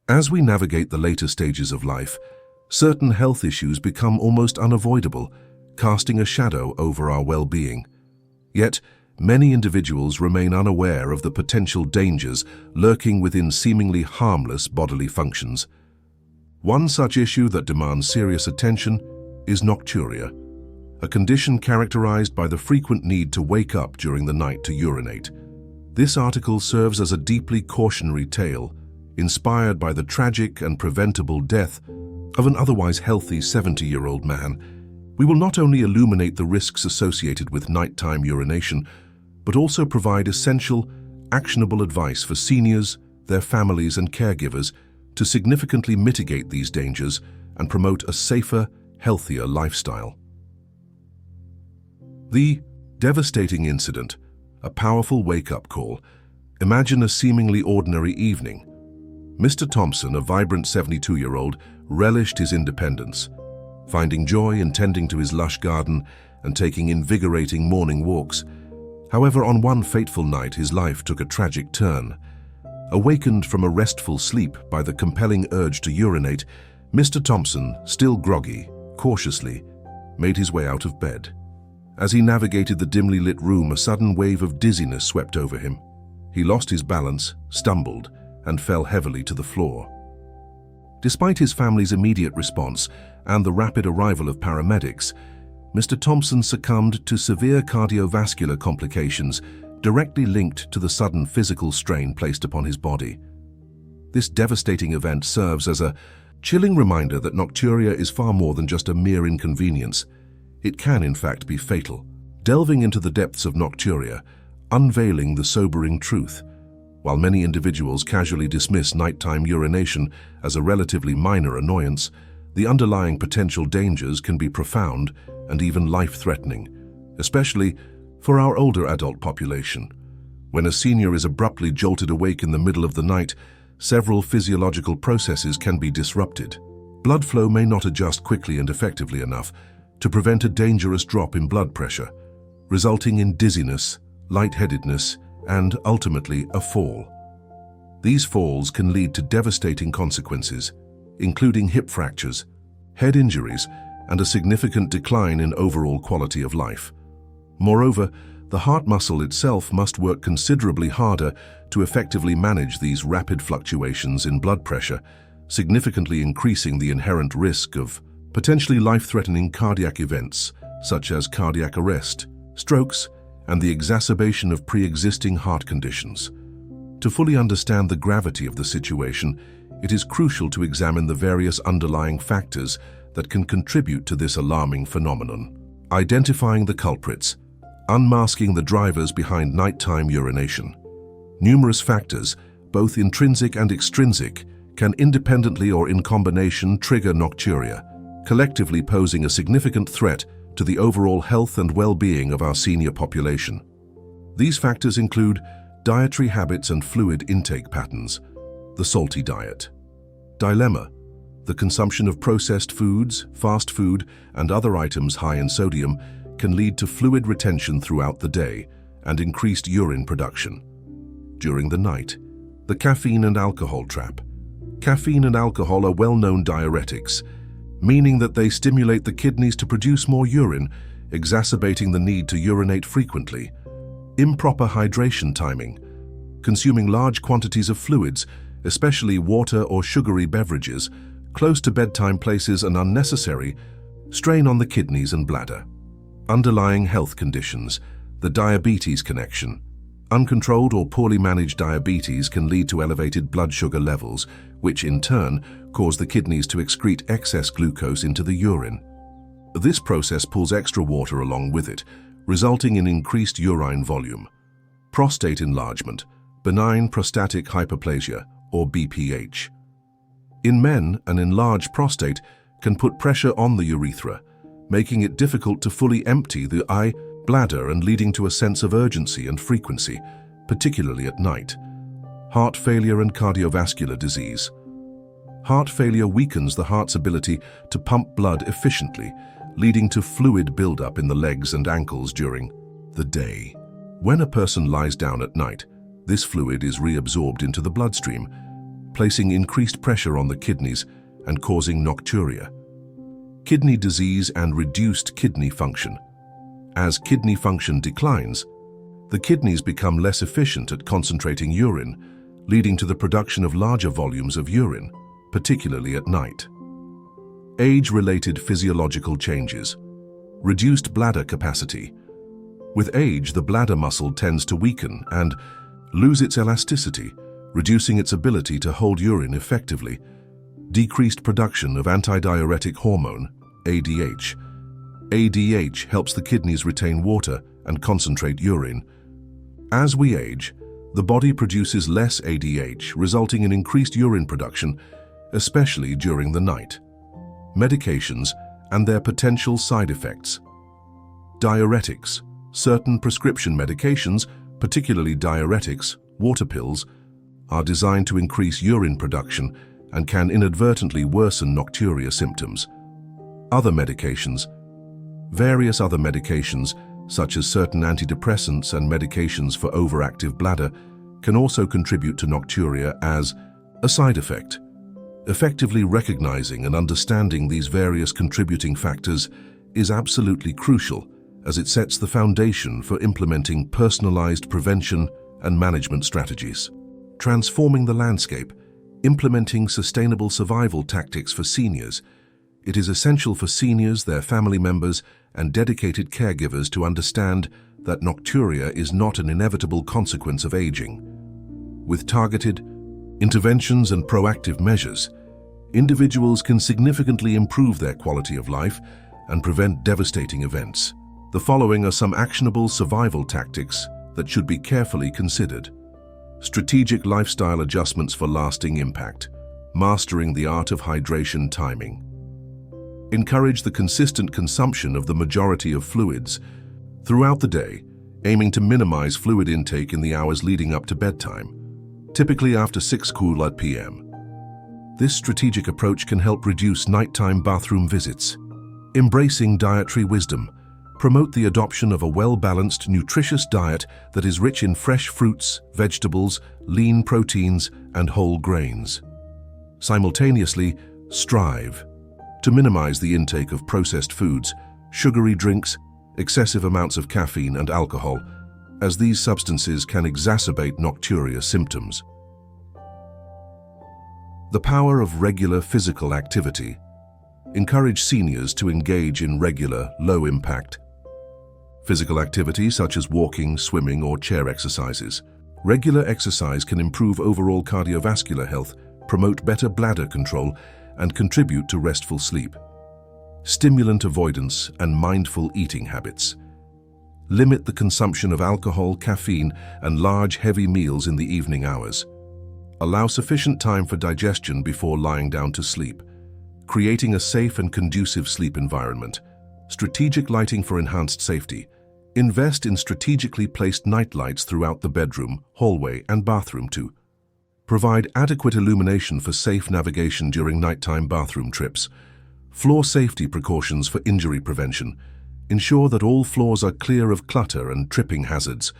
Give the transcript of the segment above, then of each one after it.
As we navigate the later stages of life, certain health issues become almost unavoidable, casting a shadow over our well-being. Yet, many individuals remain unaware of the potential dangers lurking within seemingly harmless bodily functions. One such issue that demands serious attention is nocturia, a condition characterized by the frequent need to wake up during the night to urinate. This article serves as a deeply cautionary tale, inspired by the tragic and preventable death of an otherwise healthy 70-year-old man. We will not only illuminate the risks associated with nighttime urination, but also provide essential, actionable advice for seniors, their families and caregivers to significantly mitigate these dangers and promote a safer, healthier lifestyle. The devastating incident, a powerful wake-up call. Imagine a seemingly ordinary evening. Mr. Thompson, a vibrant 72-year-old, relished his independence, finding joy in tending to his lush garden and taking invigorating morning walks. However, on one fateful night, his life took a tragic turn. Awakened from a restful sleep by the compelling urge to urinate, Mr. Thompson, still groggy, cautiously made his way out of bed. As he navigated the dimly lit room, a sudden wave of dizziness swept over him. He lost his balance, stumbled, and fell heavily to the floor. Despite his family's immediate response and the rapid arrival of paramedics, Mr. Thompson succumbed to severe cardiovascular complications directly linked to the sudden physical strain placed upon his body. This devastating event serves as a chilling reminder that nocturia is far more than just a mere inconvenience. It can, in fact, be fatal. Delving into the depths of nocturia, unveiling the sobering truth. While many individuals casually dismiss nighttime urination as a relatively minor annoyance, the underlying potential dangers can be profound and even life-threatening, especially for our older adult population. When a senior is abruptly jolted awake in the middle of the night, several physiological processes can be disrupted. Blood flow may not adjust quickly and effectively enough to prevent a dangerous drop in blood pressure, resulting in dizziness, lightheadedness, and ultimately a fall. These falls can lead to devastating consequences, including hip fractures, head injuries, and a significant decline in overall quality of life. Moreover, the heart muscle itself must work considerably harder to effectively manage these rapid fluctuations in blood pressure, significantly increasing the inherent risk of potentially life-threatening cardiac events such as cardiac arrest, strokes, and the exacerbation of pre-existing heart conditions. To fully understand the gravity of the situation, it is crucial to examine the various underlying factors that can contribute to this alarming phenomenon. Identifying the culprits, unmasking the drivers behind nighttime urination. Numerous factors, both intrinsic and extrinsic, can independently or in combination trigger nocturia, collectively posing a significant threat to the overall health and well-being of our senior population. These factors include dietary habits and fluid intake patterns, the salty diet. Dilemma: the consumption of processed foods, fast food, and other items high in sodium can lead to fluid retention throughout the day and increased urine production. During the night, the caffeine and alcohol trap. Caffeine and alcohol are well-known diuretics, meaning that they stimulate the kidneys to produce more urine, exacerbating the need to urinate frequently. Improper hydration timing. Consuming large quantities of fluids, especially water or sugary beverages, close to bedtime places an unnecessary strain on the kidneys and bladder. Underlying health conditions. The diabetes connection. Uncontrolled or poorly managed diabetes can lead to elevated blood sugar levels, which in turn cause the kidneys to excrete excess glucose into the urine. This process pulls extra water along with it, resulting in increased urine volume. Prostate enlargement, benign prostatic hyperplasia, or BPH. In men, an enlarged prostate can put pressure on the urethra, making it difficult to fully empty the bladder and leading to a sense of urgency and frequency, particularly at night. Heart failure and cardiovascular disease. Heart failure weakens the heart's ability to pump blood efficiently, leading to fluid buildup in the legs and ankles during the day. When a person lies down at night, this fluid is reabsorbed into the bloodstream, placing increased pressure on the kidneys and causing nocturia. Kidney disease and reduced kidney function. As kidney function declines, the kidneys become less efficient at concentrating urine, leading to the production of larger volumes of urine, particularly at night. Age-related physiological changes. Reduced bladder capacity. With age, the bladder muscle tends to weaken and lose its elasticity, reducing its ability to hold urine effectively. Decreased production of antidiuretic hormone, ADH. ADH helps the kidneys retain water and concentrate urine. As we age, the body produces less ADH, resulting in increased urine production, especially during the night. Medications and their potential side effects. Diuretics. Certain prescription medications, particularly diuretics, water pills, are designed to increase urine production and can inadvertently worsen nocturia symptoms. Other medications. Various other medications, such as certain antidepressants and medications for overactive bladder, can also contribute to nocturia as a side effect. Effectively recognizing and understanding these various contributing factors is absolutely crucial, as it sets the foundation for implementing personalized prevention and management strategies. Transforming the landscape. Implementing sustainable survival tactics for seniors. It is essential for seniors, their family members, and dedicated caregivers to understand that nocturia is not an inevitable consequence of aging. With targeted interventions and proactive measures, individuals can significantly improve their quality of life and prevent devastating events. The following are some actionable survival tactics that should be carefully considered. Strategic lifestyle adjustments for lasting impact. Mastering the art of hydration timing. Encourage the consistent consumption of the majority of fluids throughout the day, aiming to minimize fluid intake in the hours leading up to bedtime, typically after 6 p.m. This strategic approach can help reduce nighttime bathroom visits. Embracing dietary wisdom. Promote the adoption of a well-balanced, nutritious diet that is rich in fresh fruits, vegetables, lean proteins, and whole grains. Simultaneously, strive to minimize the intake of processed foods, sugary drinks, excessive amounts of caffeine and alcohol, as these substances can exacerbate nocturia symptoms. The power of regular physical activity. Encourage seniors to engage in regular, low-impact physical activity such as walking, swimming, or chair exercises. Regular exercise can improve overall cardiovascular health, promote better bladder control, and contribute to restful sleep. Stimulant avoidance and mindful eating habits. Limit the consumption of alcohol, caffeine, and large, heavy meals in the evening hours. Allow sufficient time for digestion before lying down to sleep. Creating a safe and conducive sleep environment. Strategic lighting for enhanced safety. Invest in strategically placed night lights throughout the bedroom, hallway, and bathroom to provide adequate illumination for safe navigation during nighttime bathroom trips. Floor safety precautions for injury prevention. Ensure that all floors are clear of clutter and tripping hazards.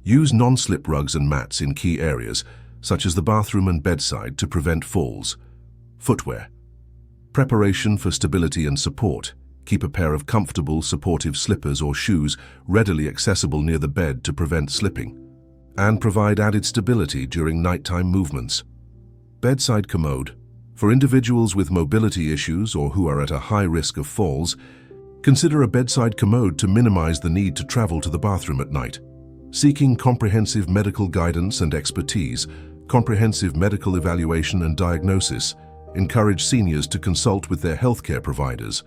Use non-slip rugs and mats in key areas, such as the bathroom and bedside, to prevent falls. Footwear. Preparation for stability and support. Keep a pair of comfortable, supportive slippers or shoes readily accessible near the bed to prevent slipping, and provide added stability during nighttime movements. Bedside commode. For individuals with mobility issues or who are at a high risk of falls, consider a bedside commode to minimize the need to travel to the bathroom at night. Seeking comprehensive medical guidance and expertise. Comprehensive medical evaluation and diagnosis. Encourage seniors to consult with their healthcare providers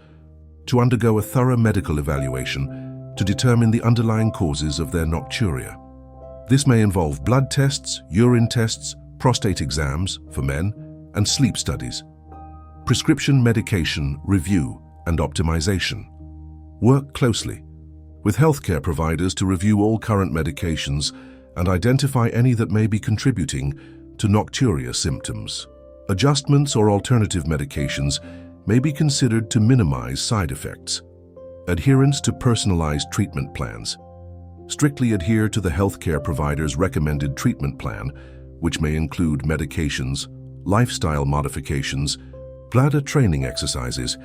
to undergo a thorough medical evaluation to determine the underlying causes of their nocturia. This may involve blood tests, urine tests, prostate exams for men, and sleep studies. Prescription medication review and optimization. Work closely with healthcare providers to review all current medications and identify any that may be contributing to nocturia symptoms. Adjustments or alternative medications may be considered to minimize side effects. Adherence to personalized treatment plans. Strictly adhere to the healthcare provider's recommended treatment plan, which may include medications, lifestyle modifications, bladder training exercises,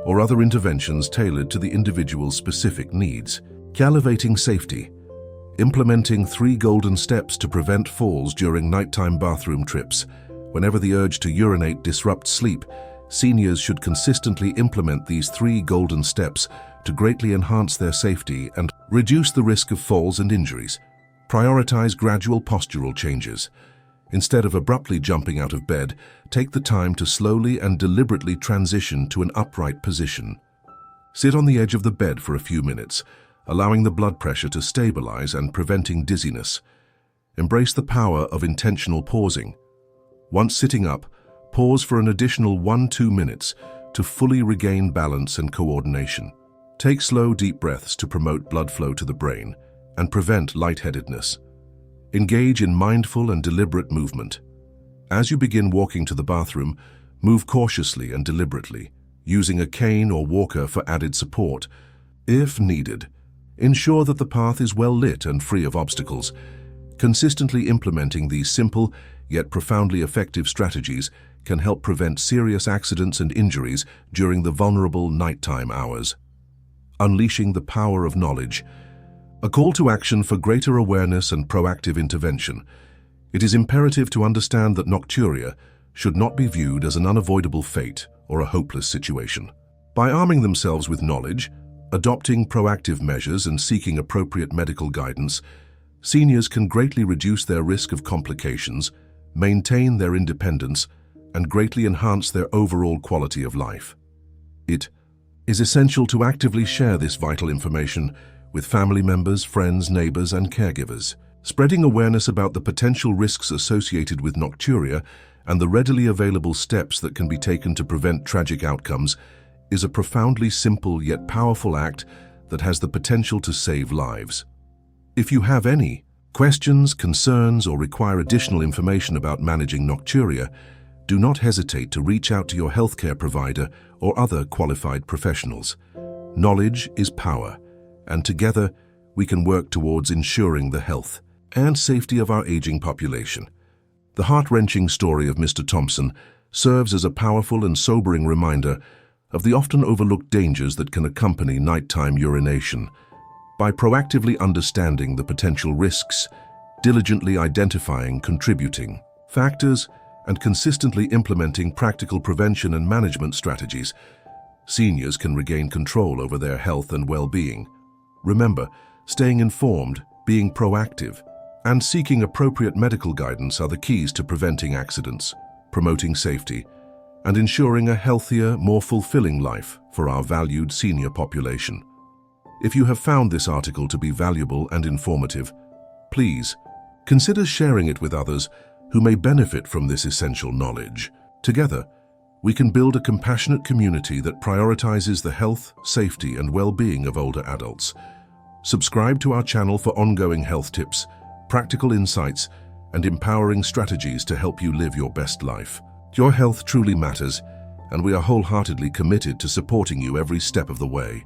or other interventions tailored to the individual's specific needs. Elevating safety. Implementing 3 golden steps to prevent falls during nighttime bathroom trips. Whenever the urge to urinate disrupts sleep, seniors should consistently implement these 3 golden steps to greatly enhance their safety and reduce the risk of falls and injuries. Prioritize gradual postural changes. Instead of abruptly jumping out of bed, take the time to slowly and deliberately transition to an upright position. Sit on the edge of the bed for a few minutes, allowing the blood pressure to stabilize and preventing dizziness. Embrace the power of intentional pausing. Once sitting up, pause for an additional 1-2 minutes to fully regain balance and coordination. Take slow, deep breaths to promote blood flow to the brain and prevent lightheadedness. Engage in mindful and deliberate movement. As you begin walking to the bathroom, move cautiously and deliberately, using a cane or walker for added support. If needed, ensure that the path is well lit and free of obstacles. Consistently implementing these simple yet profoundly effective strategies can help prevent serious accidents and injuries during the vulnerable nighttime hours. Unleashing the power of knowledge. A call to action for greater awareness and proactive intervention. It is imperative to understand that nocturia should not be viewed as an unavoidable fate or a hopeless situation. By arming themselves with knowledge, adopting proactive measures and seeking appropriate medical guidance, seniors can greatly reduce their risk of complications, maintain their independence, and greatly enhance their overall quality of life. It is essential to actively share this vital information with family members, friends, neighbors, and caregivers. Spreading awareness about the potential risks associated with nocturia and the readily available steps that can be taken to prevent tragic outcomes is a profoundly simple yet powerful act that has the potential to save lives. If you have any questions, concerns, or require additional information about managing nocturia, do not hesitate to reach out to your healthcare provider or other qualified professionals. Knowledge is power, and together we can work towards ensuring the health and safety of our aging population. The heart-wrenching story of Mr. Thompson serves as a powerful and sobering reminder of the often overlooked dangers that can accompany nighttime urination. By proactively understanding the potential risks, diligently identifying contributing factors, and consistently implementing practical prevention and management strategies, seniors can regain control over their health and well-being. Remember, staying informed, being proactive, and seeking appropriate medical guidance are the keys to preventing accidents, promoting safety, and ensuring a healthier, more fulfilling life for our valued senior population. If you have found this article to be valuable and informative, please consider sharing it with others who may benefit from this essential knowledge. Together, we can build a compassionate community that prioritizes the health, safety, and well-being of older adults. Subscribe to our channel for ongoing health tips, practical insights, and empowering strategies to help you live your best life. Your health truly matters, and we are wholeheartedly committed to supporting you every step of the way.